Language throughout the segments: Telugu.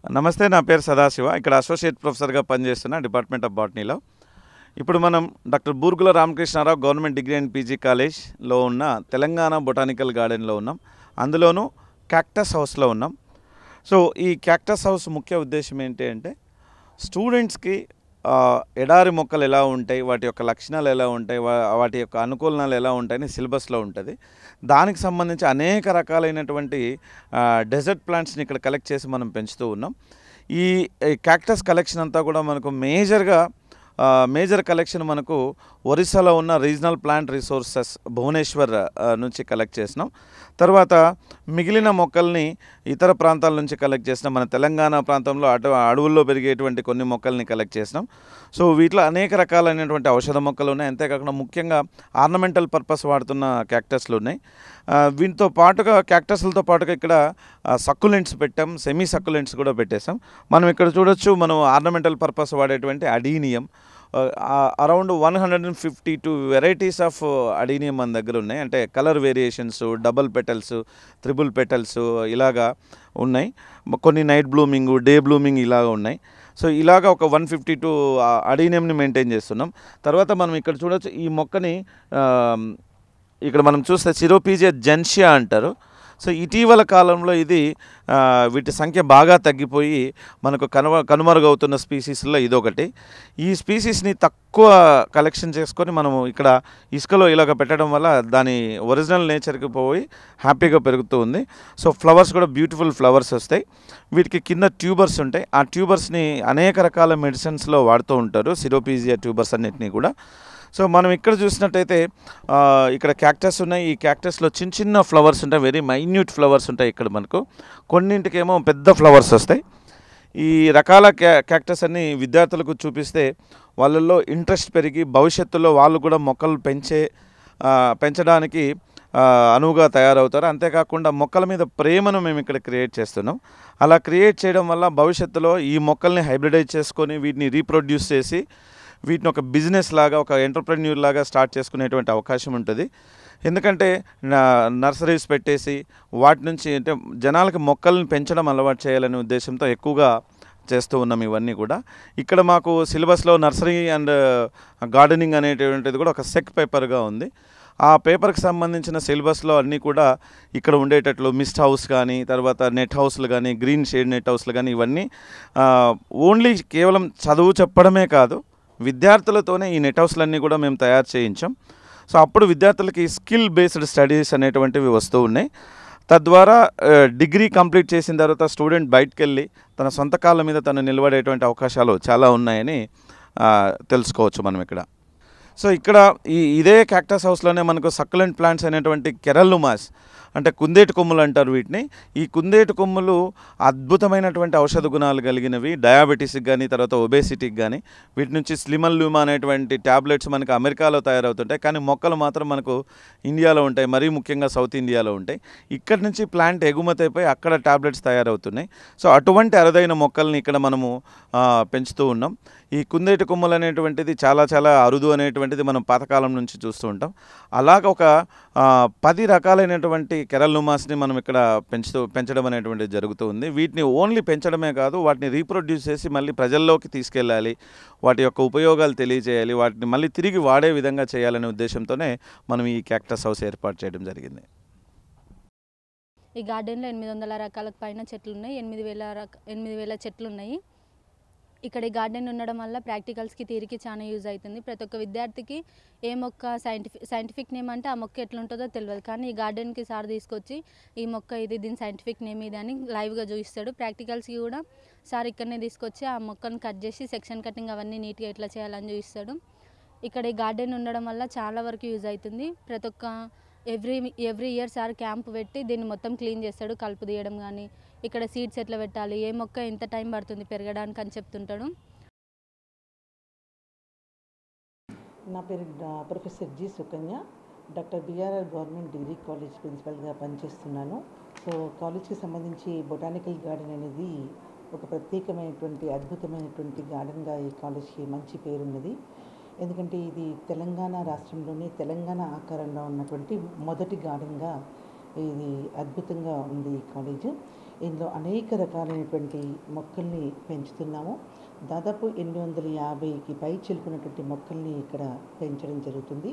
నమస్తే. నా పేరు సదాశివ. ఇక్కడ అసోసియేట్ ప్రొఫెసర్‌గా పనిచేస్తున్నా డిపార్ట్మెంట్ ఆఫ్ బాటనీలో. ఇప్పుడు మనం doctor Burgula Ramakrishna Rao government degree and PG కాలేజ్‌లో ఉన్న తెలంగాణ బొటానికల్ గార్డెన్‌లో ఉన్నాం. అందులోనూ క్యాక్టస్ హౌస్‌లో ఉన్నాం. సో, ఈ క్యాక్టస్ హౌస్ ముఖ్య ఉద్దేశ్యం ఏంటి అంటే స్టూడెంట్స్‌కి ఎడారి మొక్కలు ఎలా ఉంటాయి, వాటి యొక్క లక్షణాలు ఎలా ఉంటాయి, వాటి యొక్క అనుకూలనాలు ఎలా ఉంటాయని సిలబస్‌లో ఉంటది. దానికి సంబంధించి అనేక రకాలైనటువంటి డెజర్ట్ ప్లాంట్స్‌ని ఇక్కడ కలెక్ట్ చేసి మనం పెంచుతూ ఉన్నాం. ఈ క్యాక్టస్ కలెక్షన్ అంతా కూడా మనకు మేజర్ కలెక్షన్ మనకు ఒరిస్సాలో ఉన్న రీజనల్ ప్లాంట్ రిసోర్సెస్ భువనేశ్వర్ నుంచి కలెక్ట్ చేసినాం. తర్వాత మిగిలిన మొక్కల్ని ఇతర ప్రాంతాల నుంచి కలెక్ట్ చేసినాం. మన తెలంగాణ ప్రాంతంలో అడవుల్లో పెరిగేటువంటి కొన్ని మొక్కల్ని కలెక్ట్ చేసినాం. సో, వీటిలో అనేక రకాలైనటువంటి ఔషధ మొక్కలు ఉన్నాయి. అంతేకాకుండా ముఖ్యంగా ఆర్నమెంటల్ పర్పస్ వాడుతున్న క్యాక్టస్లు ఉన్నాయి. వీటితో పాటుగా క్యాక్టస్లతో పాటుగా ఇక్కడ సక్యులెంట్స్ పెట్టాం, సెమీ సక్యులెంట్స్ కూడా పెట్టేసాం. మనం ఇక్కడ చూడొచ్చు, మనం ఆర్నమెంటల్ పర్పస్ వాడేటువంటి adenium around 152 varieties of adenium మన దగ్గర ఉన్నాయి. అంటే colour variations, double petals, triple petals ఇలాగా ఉన్నాయి. కొన్ని నైట్ బ్లూమింగ్, డే బ్లూమింగ్ ఇలాగ ఉన్నాయి. సో, ఇలాగ ఒక 152 అడీనియంని మెయింటైన్ చేస్తున్నాం. తర్వాత మనం ఇక్కడ చూడొచ్చు, ఈ మొక్కని ఇక్కడ మనం చూస్తే సిరోపీజియా జెన్షియా అంటారు. సో, ఇటీవల కాలంలో ఇది వీటి సంఖ్య బాగా తగ్గిపోయి మనకు కనుమరుగవుతున్న స్పీసీస్లో ఇదొకటి. ఈ స్పీసీస్ని తక్కువ కలెక్షన్ చేసుకొని మనము ఇక్కడ ఇసుకలో ఇలాగ పెట్టడం వల్ల దాని ఒరిజినల్ నేచర్కి పోయి హ్యాపీగా పెరుగుతూ ఉంది. సో, ఫ్లవర్స్ కూడా బ్యూటిఫుల్ ఫ్లవర్స్ వస్తాయి. వీటికి కింద ట్యూబర్స్ ఉంటాయి. ఆ ట్యూబర్స్ని అనేక రకాల మెడిసిన్స్లో వాడుతూ ఉంటారు, సిరోపీజియా ట్యూబర్స్ అన్నిటినీ కూడా. సో, మనం ఇక్కడ చూసినట్టయితే ఇక్కడ క్యాక్టస్ ఉన్నాయి. ఈ క్యాక్టస్లో చిన్న చిన్న ఫ్లవర్స్ ఉంటాయి, వెరీ మైన్యూట్ ఫ్లవర్స్ ఉంటాయి ఇక్కడ మనకు. కొన్నింటికేమో పెద్ద ఫ్లవర్స్ వస్తాయి. ఈ రకాల క్యాక్టస్ అన్ని విద్యార్థులకు చూపిస్తే వాళ్ళల్లో ఇంట్రెస్ట్ పెరిగి భవిష్యత్తులో వాళ్ళు కూడా మొక్కలు పెంచడానికి అనువుగా తయారవుతారు. అంతేకాకుండా మొక్కల మీద ప్రేమను మేము ఇక్కడ క్రియేట్ చేస్తున్నాం. అలా క్రియేట్ చేయడం వల్ల భవిష్యత్తులో ఈ మొక్కల్ని హైబ్రిడైజ్ చేసుకొని వీటిని రీప్రొడ్యూస్ చేసి వీటిని ఒక బిజినెస్ లాగా, ఒక ఎంటర్‌ప్రెన్యూర్ లాగా స్టార్ట్ చేసుకునేటువంటి అవకాశం ఉంటుంది. ఎందుకంటే నర్సరీస్ పెట్టేసి వాటి నుంచి అంటే జనాలకి మొక్కల్ని పెంచడం అలవాటు చేయాలనే ఉద్దేశంతో ఎక్కువగా చేస్తూ ఉన్నాం ఇవన్నీ కూడా. ఇక్కడ మాకు సిలబస్లో నర్సరీ అండ్ గార్డెనింగ్ అనేటువంటిది కూడా ఒక సెక్ పేపర్గా ఉంది. ఆ పేపర్కి సంబంధించిన సిలబస్లో అన్నీ కూడా ఇక్కడ ఉండేటట్లు మిస్ట్ హౌస్ కానీ, తర్వాత నెట్ హౌస్లు కానీ, గ్రీన్ షేడ్ నెట్ హౌస్లు కానీ, ఇవన్నీ ఓన్లీ కేవలం చదువు చెప్పడమే కాదు, విద్యార్థులతోనే ఈ నెట్ హౌస్లన్నీ కూడా మేము తయారు చేయించాం. సో, అప్పుడు విద్యార్థులకి స్కిల్ బేస్డ్ స్టడీస్ అనేటువంటివి వస్తూ ఉన్నాయి. తద్వారా డిగ్రీ కంప్లీట్ చేసిన తర్వాత స్టూడెంట్ బయటకెళ్ళి తన సొంత కాళ్ళ మీద తను నిలబడేటువంటి అవకాశాలు చాలా ఉన్నాయని తెలుసుకోవచ్చు మనం ఇక్కడ. సో, ఇక్కడ ఇదే క్యాక్టస్ హౌస్లోనే మనకు సక్యులెంట్ ప్లాంట్స్ అనేటువంటి కెరల్లుమాస్ అంటే కుందేటి కొమ్ములు అంటారు వీటిని. ఈ కుందేటి కొమ్ములు అద్భుతమైనటువంటి ఔషధ గుణాలు కలిగినవి. డయాబెటీస్కి కానీ, తర్వాత ఒబేసిటీకి కానీ. వీటి నుంచి స్లిమల్యూమా అనేటువంటి ట్యాబ్లెట్స్ మనకు అమెరికాలో తయారవుతుంటాయి, కానీ మొక్కలు మాత్రం మనకు ఇండియాలో ఉంటాయి, మరీ ముఖ్యంగా సౌత్ ఇండియాలో ఉంటాయి. ఇక్కడి నుంచి ప్లాంట్ ఎగుమతి అయిపోయి అక్కడ ట్యాబ్లెట్స్ తయారవుతున్నాయి. సో, అటువంటి అరుదైన మొక్కల్ని ఇక్కడ మనము పెంచుతూ ఉన్నాం. ఈ కుందేటి కొమ్ములు అనేటువంటిది చాలా చాలా అరుదు అనేటువంటిది మనం పాతకాలం నుంచి చూస్తూ ఉంటాం. అలాగ ఒక 10 రకాలైనటువంటి కెరల్నుమాస్ని మనం ఇక్కడ పెంచడం అనేటువంటిది జరుగుతూ ఉంది. వీటిని ఓన్లీ పెంచడమే కాదు, వాటిని రీప్రొడ్యూస్ చేసి మళ్ళీ ప్రజల్లోకి తీసుకెళ్ళాలి, వాటి యొక్క ఉపయోగాలు తెలియజేయాలి, వాటిని మళ్ళీ తిరిగి వాడే విధంగా చేయాలనే ఉద్దేశంతోనే మనం ఈ క్యాక్టస్ హౌస్ ఏర్పాటు చేయడం జరిగింది. ఈ గార్డెన్లో 800 రకాలకు పైన చెట్లు ఉన్నాయి. 8,000 చెట్లు ఉన్నాయి. ఇక్కడ ఈ గార్డెన్ ఉండడం వల్ల ప్రాక్టికల్స్కి థియరీకి చాలా యూజ్ అవుతుంది. ప్రతి ఒక్క విద్యార్థికి ఏ మొక్క సైంటిఫిక్ నేమ్ అంటే ఆ మొక్క ఎట్లుంటుందో తెలియదు, కానీ ఈ గార్డెన్కి సార్ తీసుకొచ్చి ఈ మొక్క ఇది, దీని సైంటిఫిక్ నేమ్ ఇది అని లైవ్గా చూపిస్తాడు. ప్రాక్టికల్స్కి కూడా సార్ ఇక్కడనే తీసుకొచ్చి ఆ మొక్కను కట్ చేసి సెక్షన్ కటింగ్ అవన్నీ నీట్గా ఎట్లా చేయాలని చూపిస్తాడు. ఇక్కడ ఈ గార్డెన్ ఉండడం వల్ల చాలా వరకు యూజ్ అవుతుంది. ప్రతి ఒక్క ఎవ్రీ ఇయర్ సార్ క్యాంప్ పెట్టి దీన్ని మొత్తం క్లీన్ చేస్తాడు. కలుపు తీయడం కానీ, ఇక్కడ సీడ్స్ ఎట్లా పెట్టాలి, ఏ మొక్క ఎంత టైం పడుతుంది పెరగడానికి అని చెప్తుంటాడు. నా పేరు professor G Sukanya. Doctor BRR government degree college ప్రిన్సిపల్గా పనిచేస్తున్నాను. సో, కాలేజ్కి సంబంధించి బొటానికల్ గార్డెన్ అనేది ఒక ప్రత్యేకమైనటువంటి అద్భుతమైనటువంటి గార్డెన్గా ఈ కాలేజ్కి మంచి పేరున్నది. ఎందుకంటే ఇది తెలంగాణ రాష్ట్రంలోనే తెలంగాణ ఆకారంలో ఉన్నటువంటి మొదటి గార్డెన్గా ఇది అద్భుతంగా ఉంది ఈ కాలేజ్. ఇందులో అనేక రకాలైనటువంటి మొక్కల్ని పెంచుతున్నాము. దాదాపు 850కి పై చిలుకున్నటువంటి మొక్కల్ని ఇక్కడ పెంచడం జరుగుతుంది.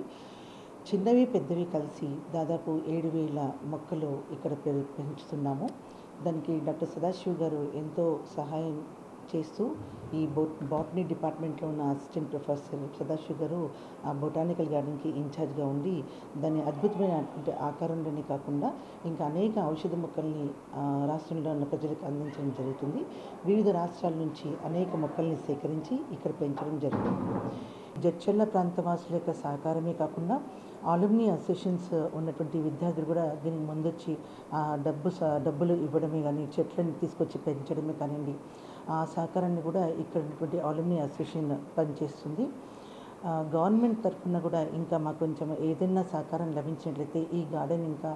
చిన్నవి పెద్దవి కలిసి దాదాపు 7,000 మొక్కలు ఇక్కడ పెంచుతున్నాము. దానికి డాక్టర్ సదాశివ్ గారు ఎంతో సహాయం చేస్తూ ఈ బాటనీ డిపార్ట్మెంట్లో ఉన్న అసిస్టెంట్ ప్రొఫెసర్ సదాశివ్ గారు ఆ బొటానికల్ గార్డెన్కి ఇన్ఛార్జ్గా ఉండి దాన్ని అద్భుతమైన ఆకారంలోనే కాకుండా ఇంకా అనేక ఔషధ మొక్కల్ని రాష్ట్రంలో ఉన్న ప్రజలకు అందించడం జరుగుతుంది. వివిధ రాష్ట్రాల నుంచి అనేక మొక్కల్ని సేకరించి ఇక్కడ పెంచడం జరుగుతుంది. జడ్చర్ల ప్రాంతవాసుల యొక్క సహకారమే కాకుండా ఆలుమ్ని అసోసియేషన్స్ ఉన్నటువంటి విద్యార్థులు కూడా దీనికి ముందొచ్చి డబ్బులు ఇవ్వడమే కానీ చెట్లను తీసుకొచ్చి పెంచడమే కానివ్వండి, ఆ సహకారాన్ని కూడా ఇక్కడ ఉన్నటువంటి ఆలుమ్ని అసోసియేషన్ పనిచేస్తుంది. గవర్నమెంట్ తరఫున కూడా ఇంకా మాకు కొంచెం ఏదైనా సహకారం లభించినట్లయితే ఈ గార్డెన్ ఇంకా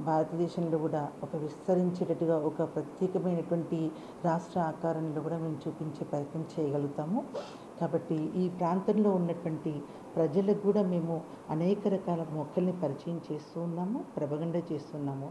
భారతదేశంలో కూడా ఒక విస్తరించేటట్టుగా ఒక ప్రత్యేకమైనటువంటి రాష్ట్ర ఆకారంలో కూడా మేము చూపించే ప్రయత్నం చేయగలుగుతాము. కాబట్టి ఈ ప్రాంతంలో ఉన్నటువంటి ప్రజలకు కూడా మేము అనేక రకాల మొక్కల్ని పరిచయం చేస్తూ ఉన్నాము, ప్రపగండ చేస్తున్నాము.